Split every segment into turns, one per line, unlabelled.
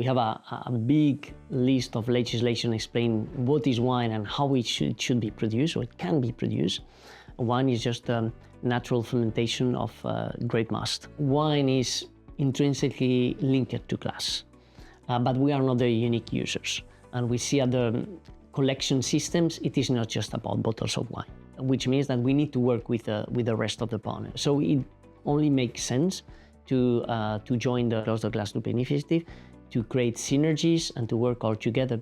We have a big list of legislation explaining what is wine and how it should be produced, or it can be produced. Wine is just natural fermentation of grape must. Wine is intrinsically linked to glass, but we are not the unique users. And we see at the collection systems, it is not just about bottles of wine, which means that we need to work with the rest of the partners. So it only makes sense to join the Close the Glass Loop initiative, to create synergies and to work all together.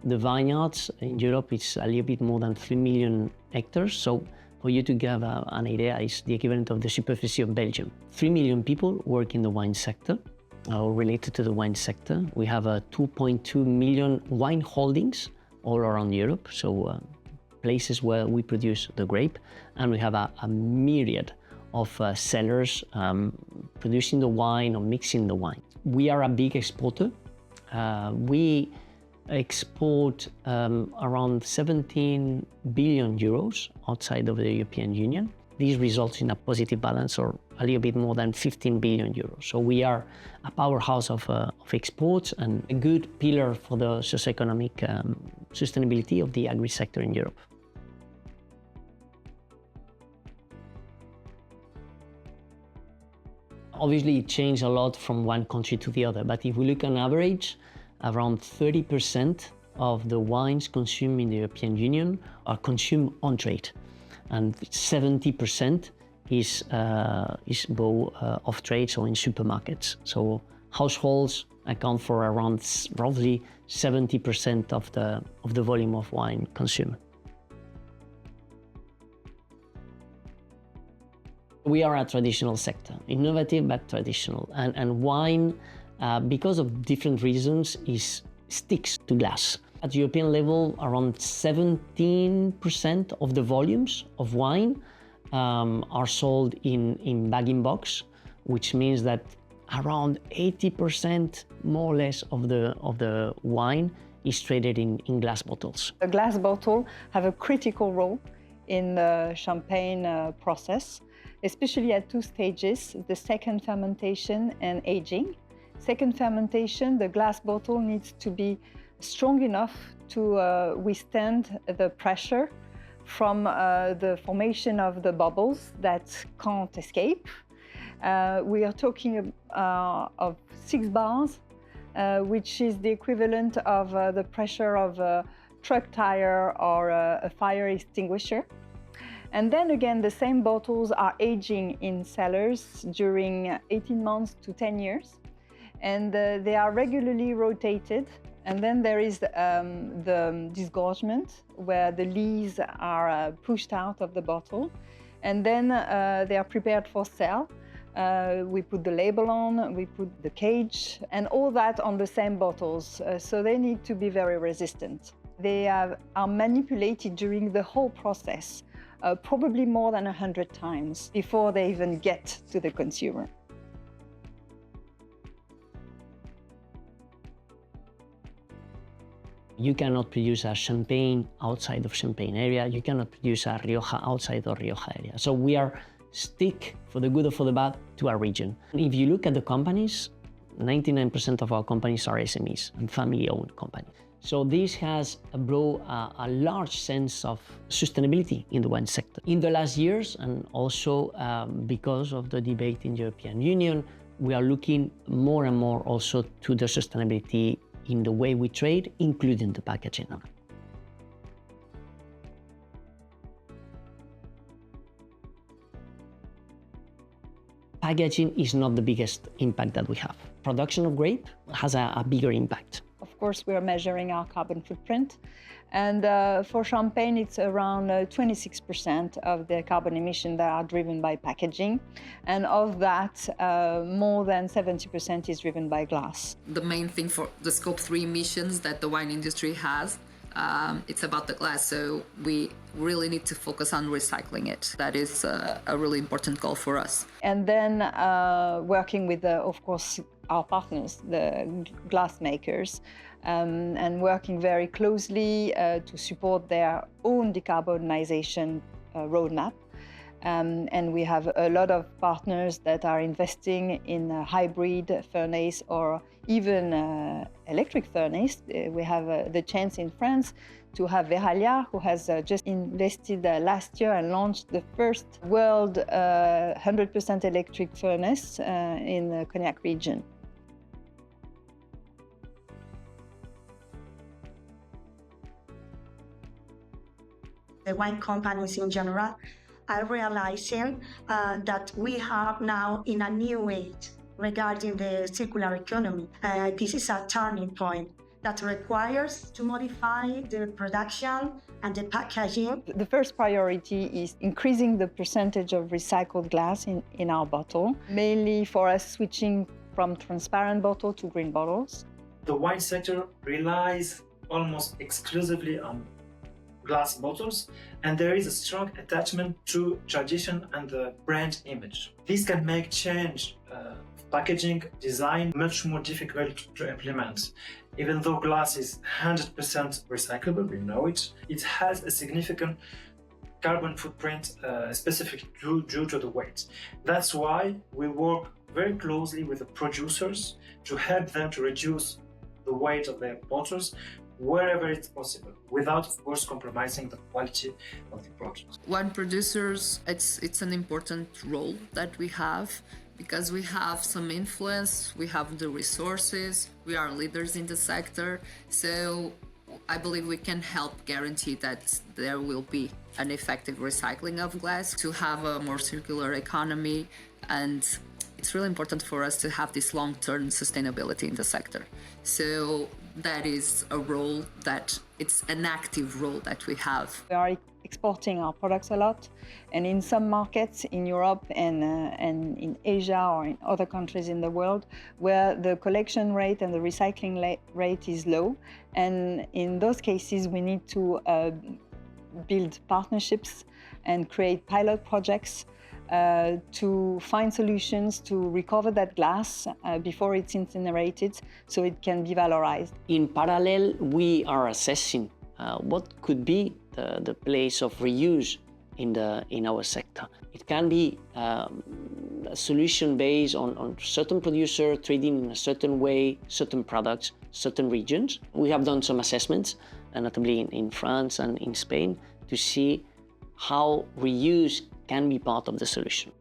The vineyards in Europe, it's a little bit more than 3 million hectares. So for you to give an idea, it's the equivalent of the superficie of Belgium. 3 million people work in the wine sector, or related to the wine sector. We have 2.2 million wine holdings all around Europe, so places where we produce the grape. And we have a myriad of sellers producing the wine or mixing the wine. We are a big exporter. We export around 17 billion euros outside of the European Union. This results in a positive balance, or a little bit more than 15 billion euros. So we are a powerhouse of exports and a good pillar for the socioeconomic sustainability of the agri-sector in Europe. Obviously, it changed a lot from one country to the other, but if we look on average, around 30% of the wines consumed in the European Union are consumed on trade, and 70% is off trade, so in supermarkets. So households account for around roughly 70% of the volume of wine consumed. We are a traditional sector, innovative but traditional, and wine, because of different reasons, sticks to glass. At European level, around 17% of the volumes of wine are sold in bag-in-box, which means that around 80% more or less of the wine is traded in glass bottles.
The glass bottle have a critical role in the champagne process, especially at two stages, the second fermentation and aging. Second fermentation, the glass bottle needs to be strong enough to withstand the pressure from the formation of the bubbles that can't escape. We are talking of 6 bars, which is the equivalent of the pressure of a truck tire or a fire extinguisher. And then again, the same bottles are aging in cellars during 18 months to 10 years. And they are regularly rotated. And then there is the disgorgement, where the lees are pushed out of the bottle. And then they are prepared for sale. We put the label on, we put the cage, and all that on the same bottles. So they need to be very resistant. They are manipulated during the whole process, probably more than 100 times before they even get to the consumer.
You cannot produce a champagne outside of Champagne area. You cannot produce a Rioja outside of Rioja area. So we are stick, for the good or for the bad, to our region. If you look at the companies, 99% of our companies are SMEs and family-owned companies. So this has brought a large sense of sustainability in the wine sector. In the last years, and also because of the debate in the European Union, we are looking more and more also to the sustainability in the way we trade, including the packaging. Packaging is not the biggest impact that we have. Production of grape has a bigger impact.
Of course, we are measuring our carbon footprint. And for champagne, it's around 26% of the carbon emission that are driven by packaging. And of that, more than 70% is driven by glass.
The main thing for the Scope 3 emissions that the wine industry has, it's about the glass. So we really need to focus on recycling it. That is a really important goal for us.
And then working with, of course, our partners, the glass makers, and working very closely to support their own decarbonization roadmap. And we have a lot of partners that are investing in a hybrid furnace or even electric furnace. We have the chance in France to have Veralia, who has just invested last year and launched the first world 100% electric furnace in the Cognac region.
The wine companies in general are realizing that we have now in a new age regarding the circular economy. This is a turning point that requires to modify the production and the packaging.
The first priority is increasing the percentage of recycled glass in our bottle, mainly for us switching from transparent bottle to green bottles.
The wine sector relies almost exclusively on glass bottles, and there is a strong attachment to tradition and the brand image. This can make change packaging design much more difficult to implement. Even though glass is 100% recyclable, we know it, it has a significant carbon footprint specific due to the weight. That's why we work very closely with the producers to help them to reduce the weight of their bottles wherever it's possible, without, of course, compromising the quality of the product.
Wine producers, it's an important role that we have because we have some influence, we have the resources, we are leaders in the sector. So I believe we can help guarantee that there will be an effective recycling of glass to have a more circular economy, and it's really important for us to have this long-term sustainability in the sector. So that is a role that it's an active role that we have.
We are exporting our products a lot, and in some markets in Europe and in Asia or in other countries in the world where the collection rate and the recycling rate is low, and in those cases we need to build partnerships and create pilot projects to find solutions to recover that glass before it's incinerated so it can be valorized.
In parallel, we are assessing what could be the place of reuse in our sector. It can be a solution based on certain producer treating in a certain way, certain products, certain regions. We have done some assessments, notably in France and in Spain, to see how reuse can be part of the solution.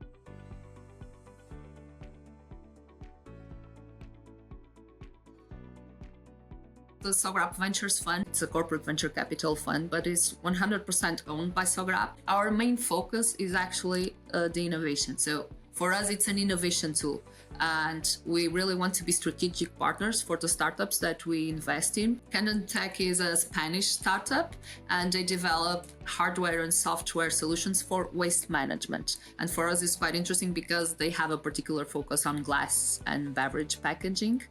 The Sograp Ventures Fund, it's a corporate venture capital fund, but it's 100% owned by Sograp. Our main focus is actually the innovation. So for us, it's an innovation tool, and we really want to be strategic partners for the startups that we invest in. Cannon Tech is a Spanish startup, and they develop hardware and software solutions for waste management. And for us, it's quite interesting because they have a particular focus on glass and beverage packaging.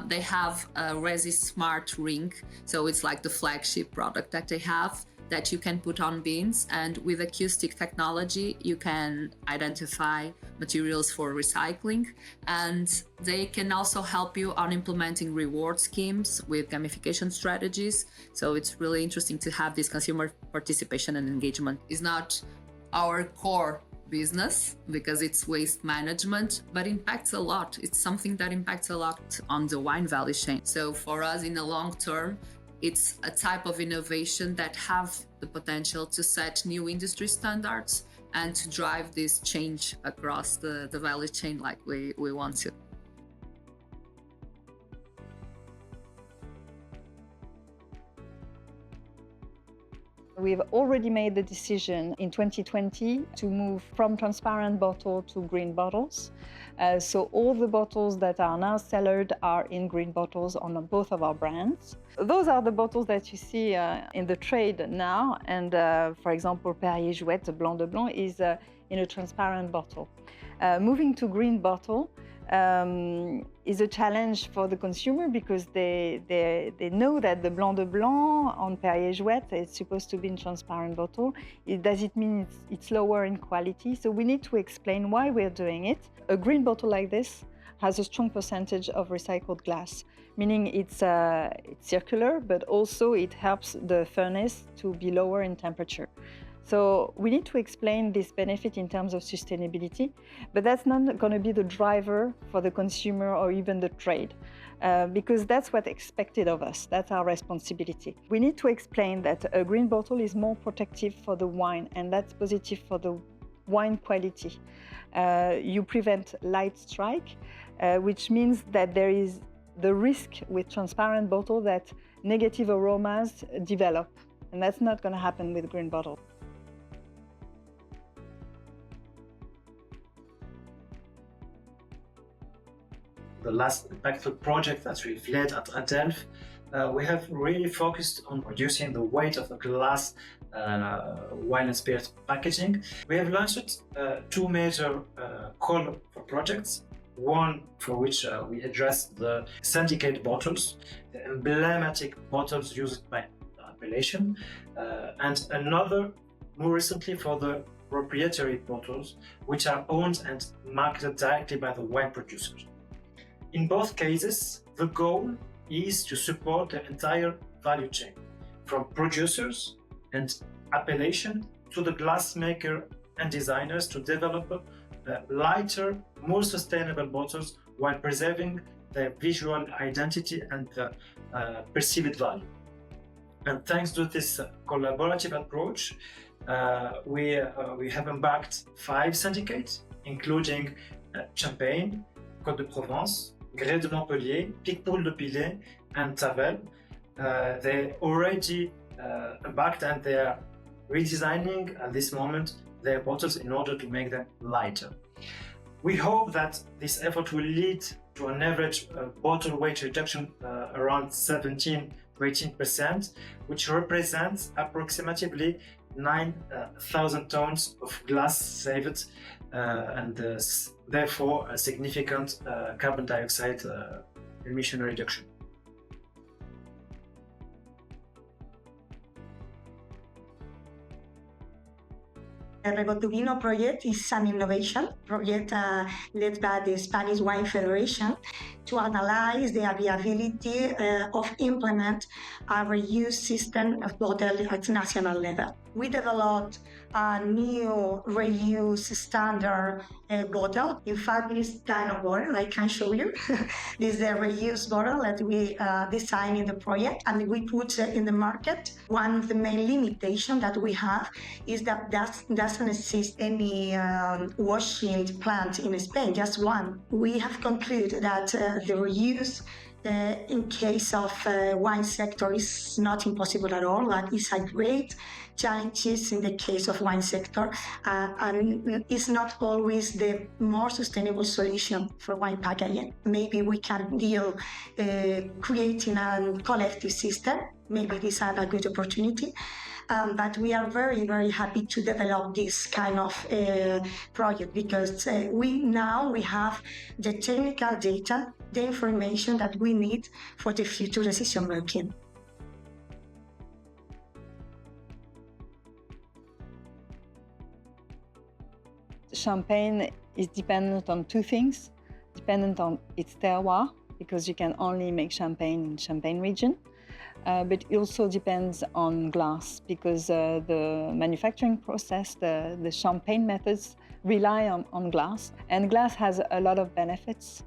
They have a Resi Smart Ring, so it's like the flagship product that they have, that you can put on bins, and with acoustic technology you can identify materials for recycling, and they can also help you on implementing reward schemes with gamification strategies. So it's really interesting to have this consumer participation and engagement. It's not our core business because it's waste management, but impacts a lot. It's something that impacts a lot on the wine value chain. So for us in the long term, it's a type of innovation that have the potential to set new industry standards and to drive this change across the value chain like we want to.
We've already made the decision in 2020 to move from transparent bottle to green bottles. So all the bottles that are now cellared are in green bottles on both of our brands. Those are the bottles that you see in the trade now. And for example, Perrier Jouet, the Blanc de Blanc, is in a transparent bottle. Moving to green bottle is a challenge for the consumer because they know that the Blanc de Blanc on Perrier Jouet is supposed to be in transparent bottle. Does it mean it's lower in quality? So we need to explain why we're doing it. A green bottle like this has a strong percentage of recycled glass, meaning it's circular, but also it helps the furnace to be lower in temperature. So we need to explain this benefit in terms of sustainability, but that's not going to be the driver for the consumer or even the trade, because that's what's expected of us. That's our responsibility. We need to explain that a green bottle is more protective for the wine, and that's positive for the wine quality. You prevent light strike, which means that there is the risk with transparent bottle that negative aromas develop, and that's not going to happen with green bottle.
The last impactful project that we've led at Untitled, we have really focused on reducing the weight of the glass wine and spirit packaging. We have launched two major call for projects. One for which we address the syndicate bottles, the emblematic bottles used by appellation, and another more recently for the proprietary bottles, which are owned and marketed directly by the wine producers. In both cases, the goal is to support the entire value chain, from producers and appellation to the glassmaker and designers, to develop lighter, more sustainable bottles while preserving their visual identity and perceived value. And thanks to this collaborative approach, we have embarked 5 syndicates, including Champagne, Côte de Provence, Grès de Montpellier, Picpoul de Pilet, and Tavel. They already embarked, and they are redesigning at this moment their bottles in order to make them lighter. We hope that this effort will lead to an average bottle weight reduction around 17 to 18%, which represents approximately 9,000 tons of glass saved, and therefore a significant carbon dioxide emission reduction.
The Rebotuvino project is an innovation project led by the Spanish Wine Federation to analyze the viability of implement a reuse system of bottle at national level. We developed a new reuse standard bottle. In fact, this kind of bottle I can show you. This is the reuse bottle that we designed in the project and we put in the market. One of the main limitations that we have is that doesn't exist any washing plant in Spain, just one. We have concluded that the reuse in case of wine sector is not impossible at all. That is a great challenge in the case of wine sector, and it's not always the more sustainable solution for wine packaging. Maybe we can deal creating a collective system. Maybe this is a good opportunity. But we are very, very happy to develop this kind of project because we have the technical data, the information that we need for the future decision making.
Champagne is dependent on two things, dependent on its terroir, because you can only make champagne in Champagne region. But it also depends on glass because the manufacturing process, the champagne methods rely on glass. And glass has a lot of benefits.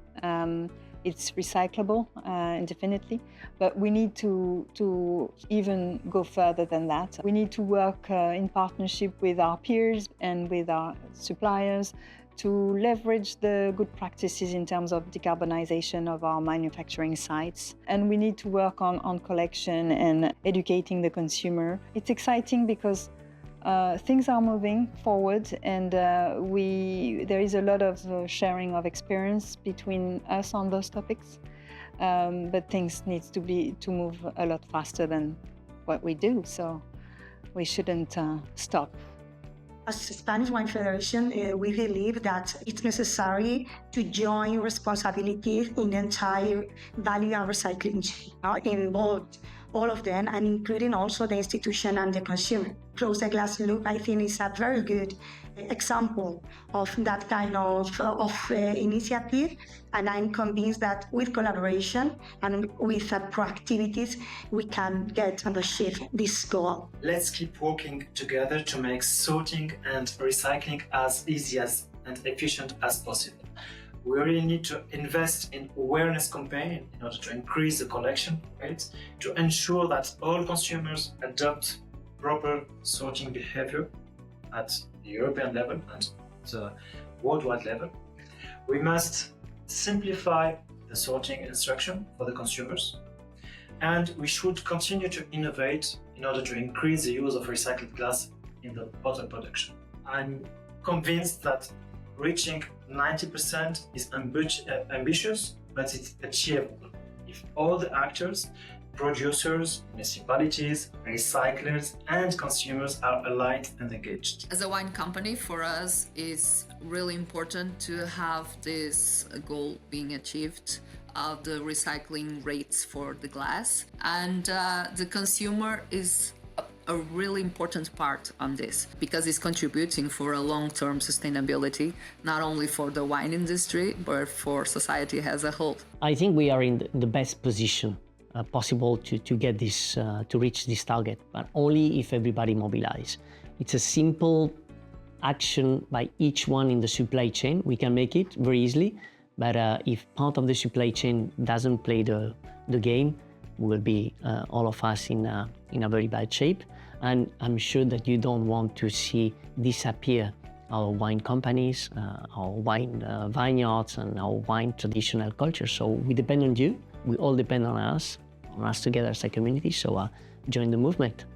It's recyclable indefinitely, but we need to even go further than that. We need to work in partnership with our peers and with our suppliers to leverage the good practices in terms of decarbonization of our manufacturing sites. And we need to work on collection and educating the consumer. It's exciting because things are moving forward and there is a lot of sharing of experience between us on those topics. But things need to move a lot faster than what we do, so we shouldn't stop.
As the Spanish Wine Federation, we believe that it's necessary to join responsibilities in the entire value and recycling chain, involve all of them, and including also the institution and the consumer. Close the glass loop, I think, is a very good example of that kind of initiative, and I'm convinced that with collaboration and with proactivities, we can get and achieve this goal.
Let's keep working together to make sorting and recycling as easy and efficient as possible. We really need to invest in awareness campaign in order to increase the collection rates, to ensure that all consumers adopt proper sorting behavior at the European level and the worldwide level. We must simplify the sorting instruction for the consumers, and we should continue to innovate in order to increase the use of recycled glass in the bottle production. I'm convinced that reaching 90% is ambitious, but it's achievable if all the actors, producers, municipalities, recyclers, and consumers are aligned and engaged.
As a wine company, for us, it's really important to have this goal being achieved of the recycling rates for the glass, and the consumer is a really important part on this because it's contributing for a long-term sustainability, not only for the wine industry, but for society as a whole.
I think we are in the best position possible to get this, to reach this target, but only if everybody mobilizes. It's a simple action by each one in the supply chain. We can make it very easily, but if part of the supply chain doesn't play the game, we will be all of us in a very bad shape. And I'm sure that you don't want to see disappear our wine companies, our wine vineyards, and our wine traditional culture. So we depend on you. We all depend on us together as a community. So join the movement.